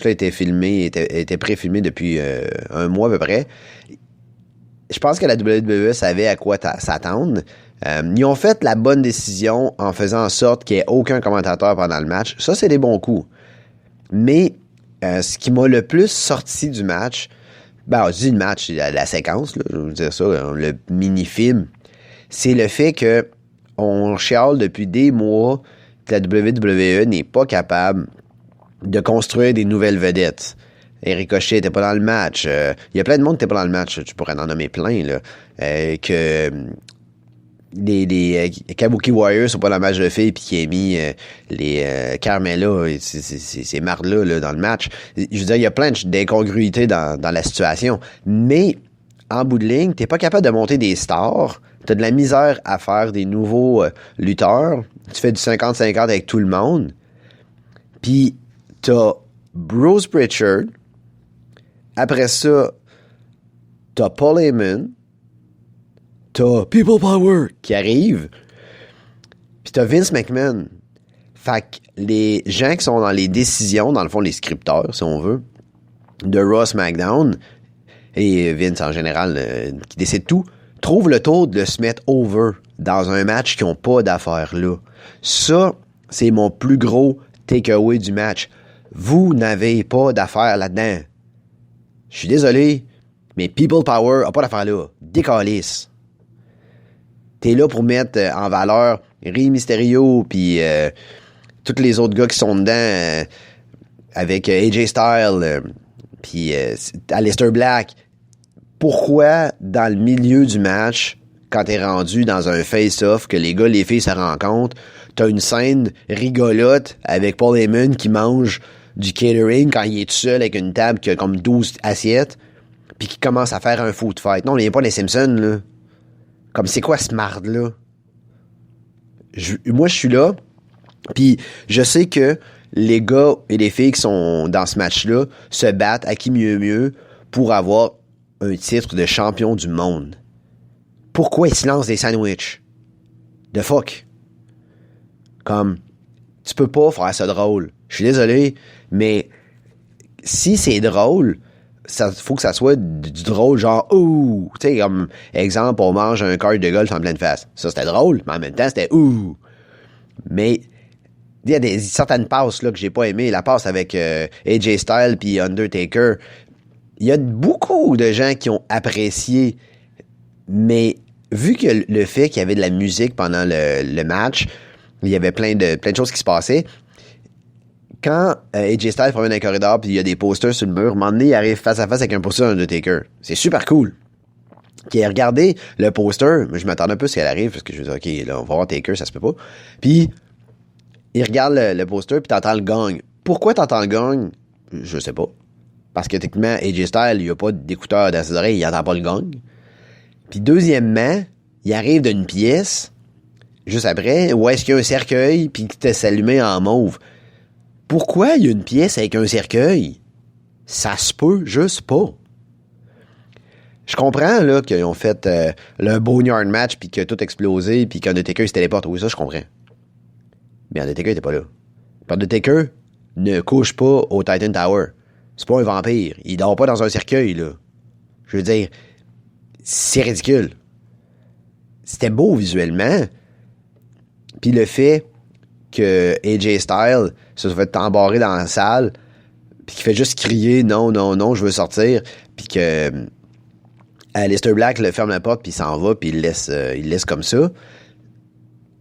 Tout a été filmé, était pré-filmé depuis un mois à peu près. Je pense que la WWE savait à quoi s'attendre. Ils ont fait la bonne décision en faisant en sorte qu'il n'y ait aucun commentateur pendant le match. Ça, c'est des bons coups. Mais ce qui m'a le plus sorti du match, je dis le match, la séquence, là, je vais vous dire ça, le mini-film, c'est le fait que on chiale depuis des mois que la WWE n'est pas capable de construire des nouvelles vedettes. Ricochet était pas dans le match. Il y a plein de monde qui était pas dans le match. Tu pourrais en nommer plein, là. Que les Kabuki Warriors sont pas dans le match de filles puis qui a mis les Carmella, ces mardes-là là, dans le match. Je veux dire, il y a plein d'incongruités dans la situation. Mais, en bout de ligne, t'es pas capable de monter des stars. T'as de la misère à faire des nouveaux lutteurs. Tu fais du 50-50 avec tout le monde. Puis, t'as Bruce Pritchard. Après ça, t'as Paul Heyman. T'as People Power qui arrive. Puis t'as Vince McMahon. Fait que les gens qui sont dans les décisions, dans le fond, les scripteurs, si on veut, de Raw SmackDown, et Vince en général, qui décide tout, trouvent le tour de se mettre over dans un match qui n'ont pas d'affaires là. Ça, c'est mon plus gros takeaway du match. Vous n'avez pas d'affaires là-dedans. Je suis désolé, mais People Power a pas d'affaires là. Décalisse. T'es là pour mettre en valeur Rey Mysterio puis tous les autres gars qui sont dedans avec AJ Styles puis Aleister Black. Pourquoi dans le milieu du match, quand t'es rendu dans un face-off, que les gars, les filles se rencontrent, t'as une scène rigolote avec Paul Heyman qui mange du catering quand il est tout seul avec une table qui a comme 12 assiettes puis qui commence à faire un food fight. Non, il n'y a pas les Simpsons, là. Comme, c'est quoi ce marde-là? Moi, je suis là, puis je sais que les gars et les filles qui sont dans ce match-là se battent à qui mieux pour avoir un titre de champion du monde. Pourquoi ils se lancent des sandwichs? The fuck? Comme, tu peux pas faire ça drôle. Je suis désolé, mais si c'est drôle, ça faut que ça soit du drôle genre ouh, tu sais, comme exemple, on mange un cart de golf en pleine face. Ça c'était drôle, mais en même temps c'était ouh. Mais il y a certaines passes là que j'ai pas aimé, la passe avec AJ Styles puis Undertaker. Il y a beaucoup de gens qui ont apprécié, mais vu que le fait qu'il y avait de la musique pendant le match, il y avait plein de choses qui se passaient. Quand AJ Styles promène dans un corridor puis il y a des posters sur le mur, à un moment donné, il arrive face à face avec un poster d'Undertaker. C'est super cool. Qui a regardé le poster, mais je m'attendais un peu à ce qu'elle arrive, parce que je me dis, OK, là, on va voir Taker, ça se peut pas. Puis, il regarde le poster puis t'entends le gong. Pourquoi t'entends le gong? Je sais pas. Parce que techniquement, AJ Styles, il n'y a pas d'écouteur dans ses oreilles, il n'entend pas le gong. Puis deuxièmement, il arrive d'une pièce, juste après, où est-ce qu'il y a un cercueil puis qui s'allumé en mauve. Pourquoi il y a une pièce avec un cercueil? Ça se peut juste pas. Je comprends là qu'ils ont fait le Boneyard match puis que tout explosé puis qu'Undertaker se téléporte. Oui, ça, je comprends. Mais Undertaker était pas là. Undertaker ne couche pas au Titan Tower. C'est pas un vampire. Il dort pas dans un cercueil, là. Je veux dire, c'est ridicule. C'était beau visuellement. Puis le fait que AJ Styles se soit fait embarrer dans la salle puis qu'il fait juste crier « Non, non, non, je veux sortir » puis que Aleister Black le ferme la porte puis il s'en va puis il laisse comme ça.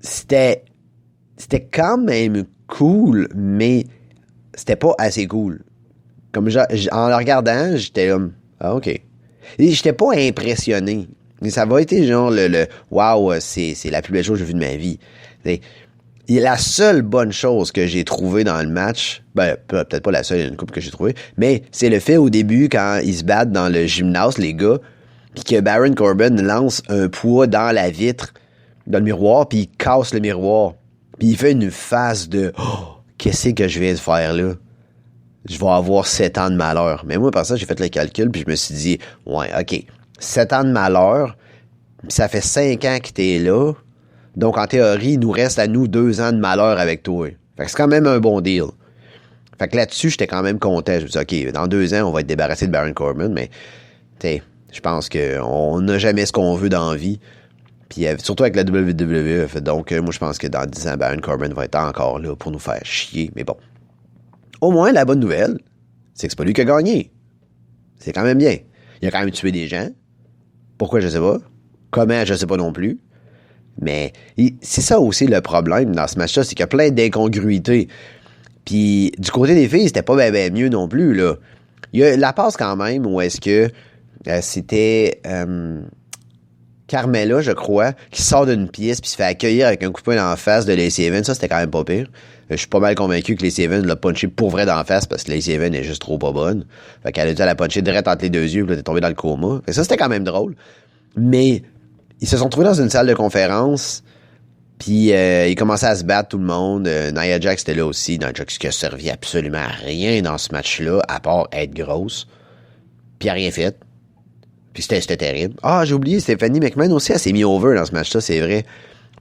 C'était quand même cool, mais c'était pas assez cool. Comme en le regardant, j'étais comme ah OK. Et j'étais pas impressionné. Ça va être genre le wow, c'est la plus belle chose que j'ai vue de ma vie. La seule bonne chose que j'ai trouvée dans le match, ben peut-être pas la seule, il y a une couple que j'ai trouvée, mais c'est le fait au début quand ils se battent dans le gymnase, les gars, puis que Baron Corbin lance un poids dans la vitre, dans le miroir, puis il casse le miroir. Puis il fait une face de oh, qu'est-ce que je viens de faire là? Je vais avoir 7 ans de malheur. Mais moi, par ça, j'ai fait le calcul, puis je me suis dit, ouais, OK, 7 ans de malheur, ça fait 5 ans que t'es là, donc en théorie, il nous reste à nous 2 ans de malheur avec toi. Fait que c'est quand même un bon deal. Fait que là-dessus, j'étais quand même content. Je me suis dit, OK, dans 2 ans, on va être débarrassé de Baron Corbin, mais, je pense qu'on n'a jamais ce qu'on veut dans la vie. Puis, surtout avec la WWE. Donc, moi, je pense que dans 10 ans, Baron Corbin va être encore là pour nous faire chier. Mais bon. Au moins, la bonne nouvelle, c'est que c'est pas lui qui a gagné. C'est quand même bien. Il a quand même tué des gens. Pourquoi, je sais pas. Comment, je sais pas non plus. Mais c'est ça aussi le problème dans ce match-là, c'est qu'il y a plein d'incongruités. Puis du côté des filles, c'était pas ben mieux non plus, là. Il y a la passe quand même où est-ce que c'était Carmella, je crois, qui sort d'une pièce puis se fait accueillir avec un coup de poing d'en face de Lacey Evans. Ça, c'était quand même pas pire. Je suis pas mal convaincu que Lacey Evans l'a punché pour vrai d'en face parce que Lacey Evans est juste trop pas bonne. Fait qu'elle a dû la puncher direct entre les 2 yeux puis là, t'es tombé dans le coma. Fait que ça, c'était quand même drôle. Mais ils se sont trouvés dans une salle de conférence puis ils commençaient à se battre tout le monde. Nia Jax était là aussi. Nia Jax qui a servi absolument à rien dans ce match-là, à part être grosse. Puis elle a rien fait. Puis c'était terrible. Ah, j'ai oublié, Stephanie McMahon aussi, elle s'est mis over dans ce match-là, c'est vrai.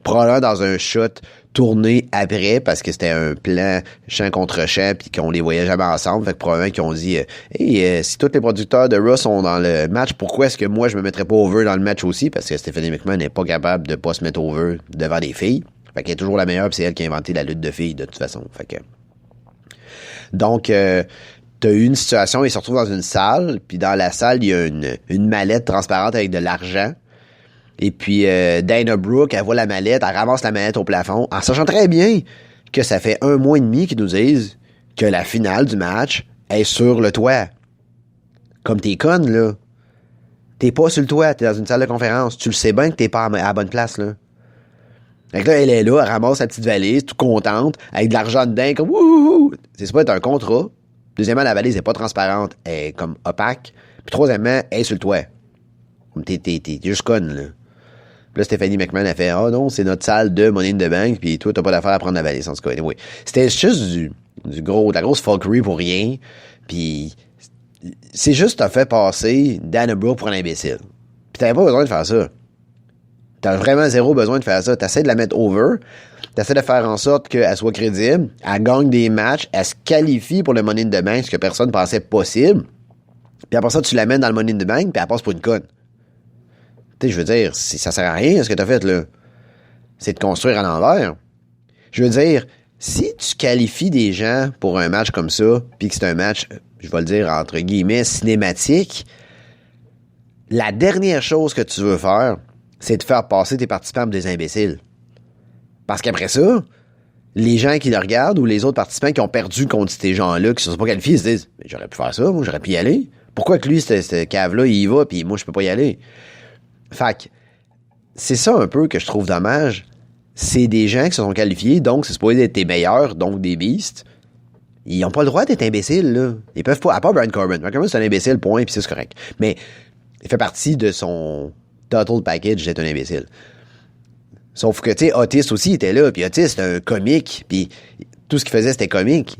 Probablement dans un shot tourné après, parce que c'était un plan champ contre champ, puis qu'on les voyait jamais ensemble. Fait que probablement qu'ils ont dit hey, si tous les producteurs de Raw sont dans le match, pourquoi est-ce que moi je me mettrais pas over dans le match aussi? Parce que Stephanie McMahon n'est pas capable de pas se mettre over devant des filles. Fait qu'elle est toujours la meilleure, puis c'est elle qui a inventé la lutte de filles, de toute façon. Fait que. Donc t'as eu une situation, ils se retrouvent dans une salle, puis dans la salle, il y a une mallette transparente avec de l'argent. Et puis Dana Brooke, elle voit la mallette, elle ramasse la mallette au plafond, en sachant très bien que ça fait 1 mois et demi qu'ils nous disent que la finale du match est sur le toit. Comme t'es conne, là. T'es pas sur le toit, t'es dans une salle de conférence. Tu le sais bien que t'es pas à la bonne place, là. Fait que là, elle est là, elle ramasse sa petite valise, toute contente, avec de l'argent dedans, comme wouhou! C'est supposé être un contrat. Deuxièmement, la valise est pas transparente, elle est comme opaque. Puis troisièmement, elle est sur le toit. Comme t'es juste conne, là. Puis là, Stephanie McMahon a fait « Ah non, c'est notre salle de Money in the Bank, puis toi, t'as pas d'affaire à prendre la valise. » En tout cas, anyway. C'était juste de la grosse fuckery pour rien. Puis c'est juste t'as fait passer Dana Brooke pour un imbécile. Puis t'avais pas besoin de faire ça. T'as vraiment zéro besoin de faire ça. T'essaies de la mettre over. T'essaies de faire en sorte qu'elle soit crédible. Elle gagne des matchs. Elle se qualifie pour le Money in the Bank, ce que personne pensait possible. Puis après ça, tu l'amènes dans le Money in the Bank, puis elle passe pour une conne. Tu sais, je veux dire, ça sert à rien, ce que t'as fait, là. C'est de construire à l'envers. Je veux dire, si tu qualifies des gens pour un match comme ça, puis que c'est un match, je vais le dire entre guillemets, cinématique, la dernière chose que tu veux faire, c'est de faire passer tes participants pour des imbéciles. Parce qu'après ça, les gens qui le regardent ou les autres participants qui ont perdu contre ces gens-là, qui ne se sont pas qualifiés, ils se disent « J'aurais pu faire ça, moi, j'aurais pu y aller. Pourquoi que lui, ce cave-là, il y va, puis moi, je peux pas y aller? » Fait que, c'est ça un peu que je trouve dommage. C'est des gens qui se sont qualifiés, donc c'est supposé être tes meilleurs, donc des beasts. Ils n'ont pas le droit d'être imbéciles, là. Ils peuvent pas, à part Baron Corbin. Baron Corbin, c'est un imbécile, point, puis c'est correct. Mais il fait partie de son total package d'être un imbécile. Sauf que, tu sais, Otis aussi était là, puis Otis, c'était un comique, puis tout ce qu'il faisait, c'était comique.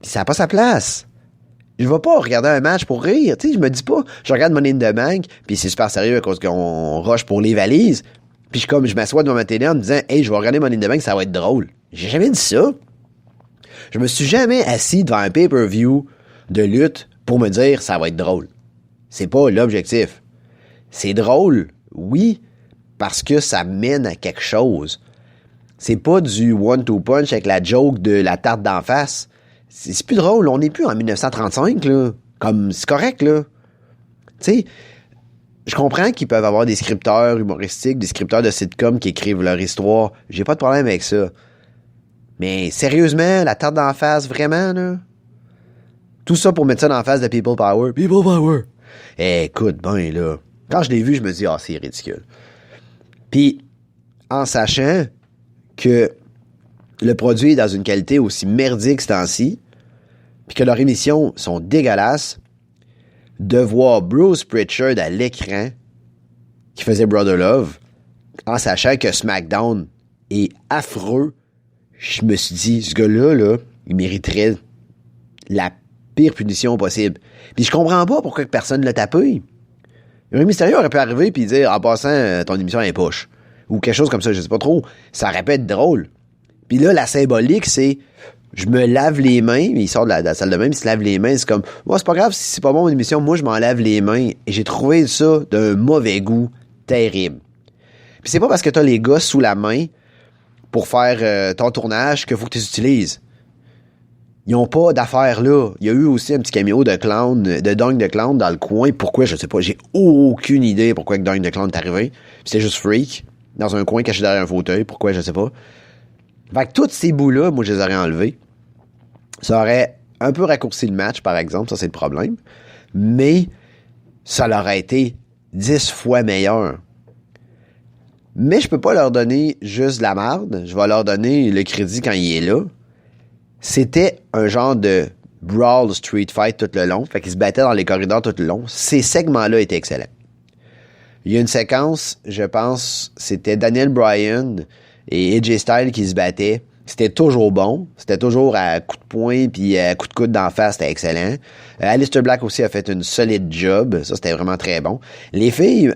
Puis ça n'a pas sa place. Je vais pas regarder un match pour rire, tu sais, je me dis pas, je regarde Money in the Bank, puis c'est super sérieux à cause qu'on rush pour les valises, puis je m'assois devant ma télé en me disant, hey, je vais regarder Money in the Bank, ça va être drôle. J'ai jamais dit ça. Je me suis jamais assis devant un pay-per-view de lutte pour me dire, ça va être drôle. C'est pas l'objectif. C'est drôle, oui, parce que ça mène à quelque chose. C'est pas du one-two punch avec la joke de la tarte d'en face. C'est plus drôle. On n'est plus en 1935, là. Comme, c'est correct, là. Tu sais, je comprends qu'ils peuvent avoir des scripteurs humoristiques, des scripteurs de sitcom qui écrivent leur histoire. J'ai pas de problème avec ça. Mais sérieusement, la tarte d'en face, vraiment, là? Tout ça pour mettre ça d'en face de People Power. People Power! Écoute, ben, là. Quand je l'ai vu, je me dis, ah, c'est ridicule. Puis, en sachant que le produit est dans une qualité aussi merdique ce temps-ci, puis que leurs émissions sont dégueulasses, de voir Bruce Pritchard à l'écran, qui faisait Brother Love, en sachant que SmackDown est affreux, je me suis dit, ce gars-là, là, il mériterait la pire punition possible. Puis je comprends pas pourquoi personne ne l'a tapé. Rey Mysterio aurait pu arriver puis dire, en passant, ton émission est poche. Ou quelque chose comme ça, je sais pas trop. Ça aurait pu être drôle. Puis là, la symbolique, c'est je me lave les mains, il sort de la salle de bain, il se lave les mains, c'est comme, moi, c'est pas grave si c'est pas bon mon émission, moi, je m'en lave les mains. Et j'ai trouvé ça d'un mauvais goût terrible. Puis c'est pas parce que t'as les gars sous la main pour faire ton tournage qu'il faut que tu les utilises. Ils ont pas d'affaires là. Il y a eu aussi un petit caméo de clown, de Dunk de Clown dans le coin. Pourquoi, je sais pas. J'ai aucune idée pourquoi Dunk de Clown est arrivé. C'était juste freak. Dans un coin caché derrière un fauteuil. Pourquoi, je sais pas. Fait que tous ces bouts-là, moi, je les aurais enlevés. Ça aurait un peu raccourci le match, par exemple. Ça, c'est le problème. Mais ça leur a été 10 fois meilleur. Mais je peux pas leur donner juste de la merde. Je vais leur donner le crédit quand il est là. C'était un genre de brawl street fight tout le long. Fait qu'ils se battaient dans les corridors tout le long. Ces segments-là étaient excellents. Il y a une séquence, je pense, c'était Daniel Bryan et AJ Styles qui se battaient. C'était toujours bon. C'était toujours à coups de poing puis à coups de coude d'en face. C'était excellent. Aleister Black aussi a fait une solide job. Ça, c'était vraiment très bon. Les filles,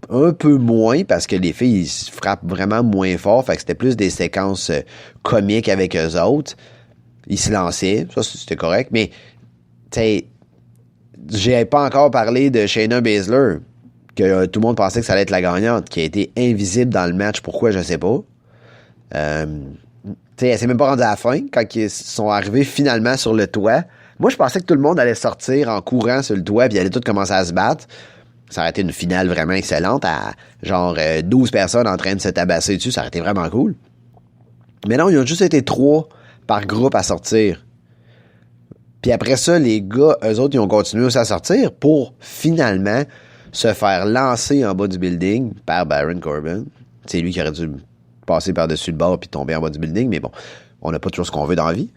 un peu moins, parce que les filles, ils se frappent vraiment moins fort. Fait que c'était plus des séquences comiques avec eux autres. Ils se lançaient. Ça, c'était correct. Mais, tu sais, j'ai pas encore parlé de Shayna Baszler, que tout le monde pensait que ça allait être la gagnante, qui a été invisible dans le match. Pourquoi, je sais pas. Tu sais, elle s'est même pas rendue à la fin, quand ils sont arrivés finalement sur le toit. Moi, je pensais que tout le monde allait sortir en courant sur le toit, puis ils allaient tous commencer à se battre. Ça aurait été une finale vraiment excellente, à genre 12 personnes en train de se tabasser dessus. Ça aurait été vraiment cool. Mais non, ils ont juste été 3 par groupe à sortir. Puis après ça, les gars, eux autres, ils ont continué aussi à sortir pour finalement se faire lancer en bas du building par Baron Corbin. C'est lui qui aurait dû passer par-dessus le bord puis tomber en bas du building, mais bon, on n'a pas toujours ce qu'on veut dans la vie.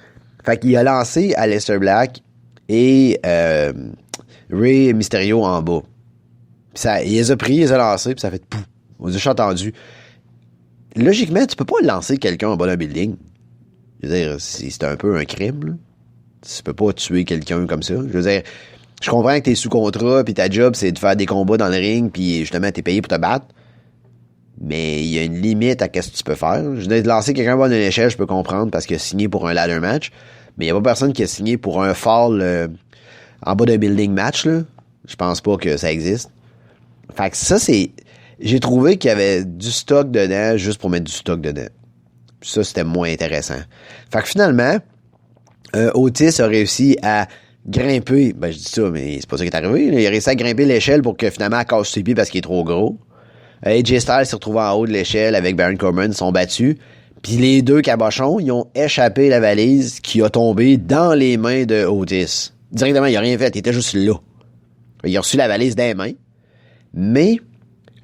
Fait qu'il a lancé Aleister Black et Rey Mysterio en bas. Puis ça, il les a pris, il les a lancés, puis ça fait pouf. On a juste entendu. Logiquement, tu peux pas lancer quelqu'un en bas d'un building. Je veux dire, c'est un peu un crime, là. Tu peux pas tuer quelqu'un comme ça. Je veux dire, je comprends que t'es sous contrat, puis ta job, c'est de faire des combats dans le ring, puis justement, t'es payé pour te battre. Mais il y a une limite à ce que tu peux faire. Je veux dire, de lancer quelqu'un en bas d'une échelle, je peux comprendre, parce qu'il a signé pour un ladder match. Mais il y a pas personne qui a signé pour un fall en bas d'un building match, là. Je pense pas que ça existe. Fait que ça, c'est... J'ai trouvé qu'il y avait du stock dedans juste pour mettre du stock dedans. Puis ça, c'était moins intéressant. Fait que finalement, Otis a réussi à grimper... Ben, je dis ça, mais c'est pas ça qui est arrivé. Il a réussi à grimper l'échelle pour que finalement, elle casse ses pieds parce qu'il est trop gros. AJ Styles s'est retrouvé en haut de l'échelle avec Baron Corbin. Ils sont battus. Puis les deux cabochons, ils ont échappé la valise qui a tombé dans les mains de Otis. Directement, il a rien fait. Il était juste là. Il a reçu la valise des mains. Mais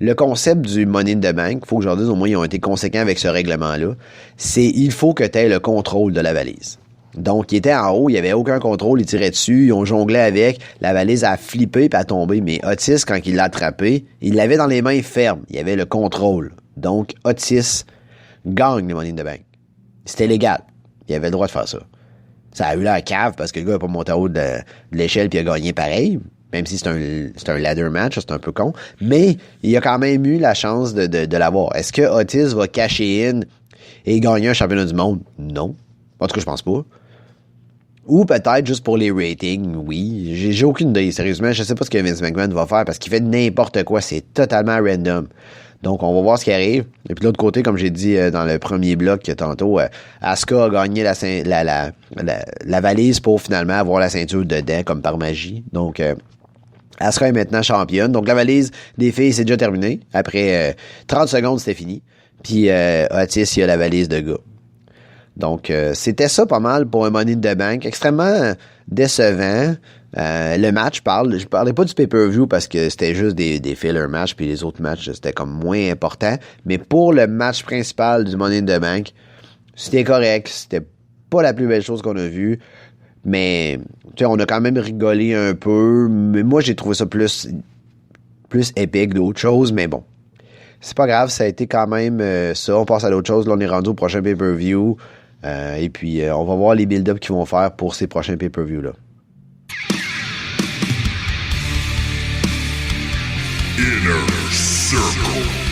le concept du Money in the Bank, il faut que je leur dise, au moins ils ont été conséquents avec ce règlement-là, c'est il faut que tu aies le contrôle de la valise. Donc, il était en haut, il n'y avait aucun contrôle, il tirait dessus, ils ont jonglé avec, la valise a flippé et a tombé. Mais Otis, quand il l'a attrapé, il l'avait dans les mains fermes, il avait le contrôle. Donc, Otis gagne le Money in the Bank. C'était légal, il avait le droit de faire ça. Ça a eu l'air cave parce que le gars n'a pas monté en haut de l'échelle puis il a gagné pareil. Même si c'est un ladder match, c'est un peu con. Mais il a quand même eu la chance de l'avoir. Est-ce que Otis va cacher in et gagner un championnat du monde? Non. En tout cas, je pense pas. Ou peut-être juste pour les ratings, oui. J'ai aucune idée, sérieusement. Je sais pas ce que Vince McMahon va faire parce qu'il fait n'importe quoi. C'est totalement random. Donc, on va voir ce qui arrive. Et puis de l'autre côté, comme j'ai dit dans le premier bloc tantôt, Asuka a gagné la valise pour finalement avoir la ceinture dedans, comme par magie. Donc... Asuka est maintenant championne. Donc, la valise des filles, c'est déjà terminé. Après 30 secondes, c'était fini. Puis, Otis, il a la valise de gars. Donc, c'était ça pas mal pour un Money in the Bank. Extrêmement décevant. Le match, je parlais pas du pay-per-view parce que c'était juste des filler matchs. Puis les autres matchs, c'était comme moins important. Mais pour le match principal du Money in the Bank, c'était correct. C'était pas la plus belle chose qu'on a vue. Mais, tu sais, on a quand même rigolé un peu. Mais moi, j'ai trouvé ça plus épique d'autres choses. Mais bon, c'est pas grave. Ça a été quand même ça. On passe à d'autres choses. Là, on est rendu au prochain pay-per-view. Et puis, on va voir les build-up qu'ils vont faire pour ces prochains pay-per-view-là. Inner Circle.